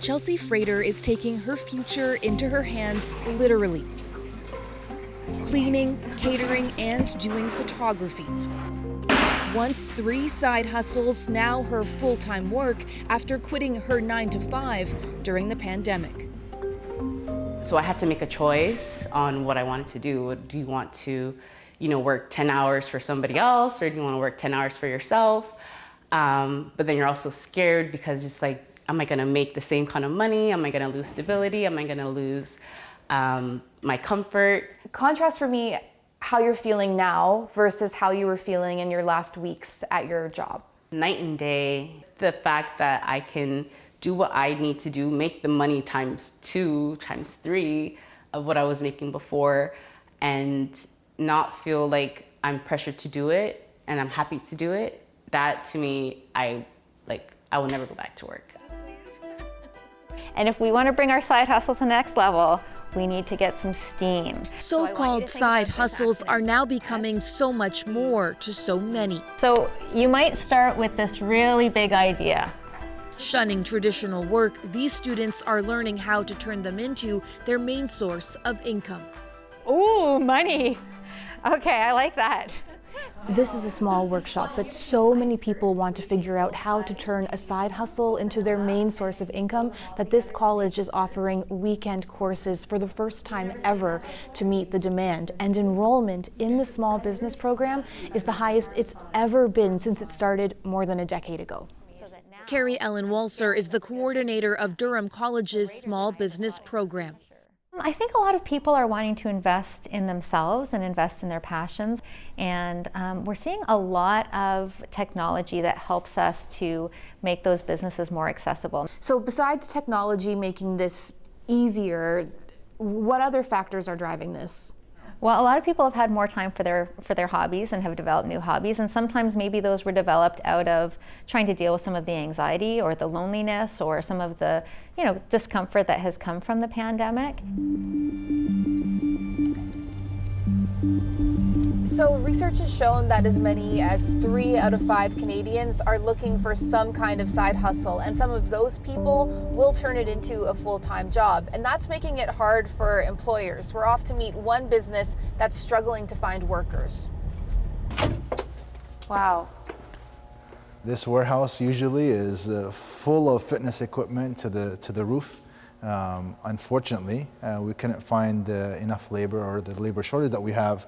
Chelsea Frater is taking her future into her hands literally. Cleaning, catering, and doing photography. Once 3 side hustles, now her full-time work after quitting her 9-to-5 during the pandemic. So I had to make a choice on what I wanted to do. Do you want to, work 10 hours for somebody else, or do you want to work 10 hours for yourself? But then you're also scared because it's like, am I gonna make the same kind of money? Am I gonna lose stability? Am I gonna lose my comfort? Contrast for me how you're feeling now versus how you were feeling in your last weeks at your job. Night and day, the fact that I can do what I need to do, make the money times 2, times 3 of what I was making before, and not feel like I'm pressured to do it and I'm happy to do it. That to me, I will never go back to work. And if we want to bring our side hustle to the next level, we need to get some steam. So-called side hustles are now becoming so much more to so many. So you might start with this really big idea. Shunning traditional work, these students are learning how to turn them into their main source of income. Ooh, money. Okay, I like that. This is a small workshop, but so many people want to figure out how to turn a side hustle into their main source of income that this college is offering weekend courses for the first time ever to meet the demand. And enrollment in the small business program is the highest it's ever been since it started more than a decade ago. Carrie Ellen Walser is the coordinator of Durham College's small business program. I think a lot of people are wanting to invest in themselves and invest in their passions, and we're seeing a lot of technology that helps us to make those businesses more accessible. So besides technology making this easier, what other factors are driving this? Well, a lot of people have had more time for their hobbies and have developed new hobbies, and sometimes maybe those were developed out of trying to deal with some of the anxiety or the loneliness or some of the discomfort that has come from the pandemic. So research has shown that as many as 3 out of 5 Canadians are looking for some kind of side hustle, and some of those people will turn it into a full-time job. And that's making it hard for employers. We're off to meet one business that's struggling to find workers. Wow. This warehouse usually is full of fitness equipment to the roof. Unfortunately, we couldn't find enough labor, or the labor shortage that we have,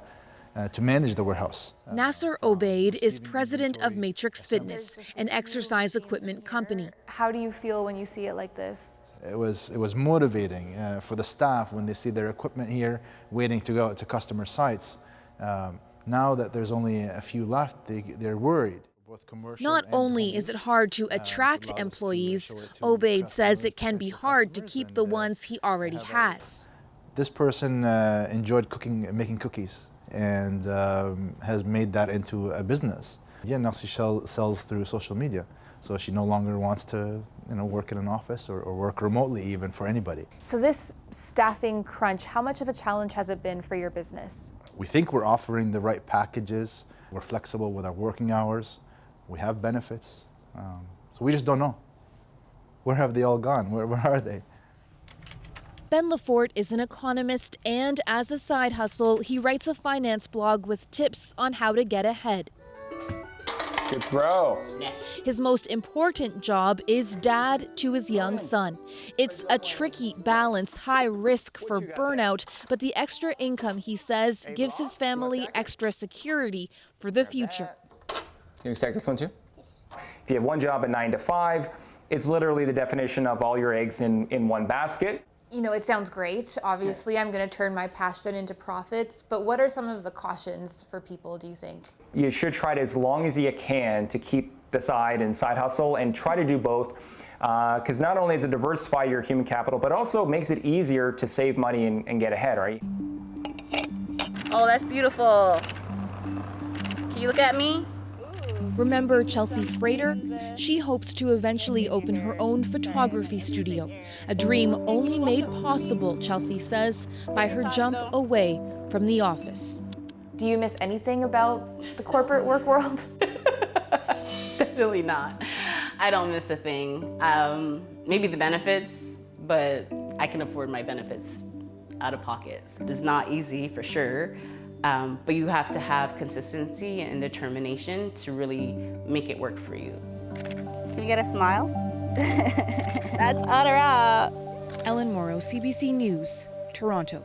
to manage the warehouse. Nasser Obaid is president of Matrix Fitness, an exercise equipment company. How do you feel when you see it like this? It was motivating for the staff when they see their equipment here waiting to go out to customer sites. Now that there's only a few left, they're worried. Not only is it hard to attract employees, Obaid says it can be hard to keep the ones he already has. This person enjoyed making cookies, and has made that into a business. Yeah, now she sells through social media, so she no longer wants to work in an office or work remotely even for anybody. So this staffing crunch, how much of a challenge has it been for your business? We think we're offering the right packages. We're flexible with our working hours. We have benefits, so we just don't know. Where have they all gone? Where are they? Ben Lafort is an economist, and as a side hustle, he writes a finance blog with tips on how to get ahead. Good throw. His most important job is dad to his young son. It's a tricky balance, high risk for burnout, but the extra income, he says, gives his family extra security for the future. Can you take this one too? If you have one job at 9 to 5, it's literally the definition of all your eggs in one basket. It sounds great. Obviously, I'm going to turn my passion into profits, but what are some of the cautions for people, do you think? You should try to, as long as you can, to keep the side hustle and try to do both, because not only does it diversify your human capital, but also makes it easier to save money and get ahead, right? Oh, that's beautiful. Can you look at me? Remember Chelsea Frater? She hopes to eventually open her own photography studio, a dream only made possible, Chelsea says, by her jump away from the office. Do you miss anything about the corporate work world? Definitely not. I don't miss a thing. Maybe the benefits, but I can afford my benefits out of pocket. It's not easy for sure, but you have to have consistency and determination to really make it work for you. Can we get a smile? That's Adara. Ellen Morrow, CBC News, Toronto.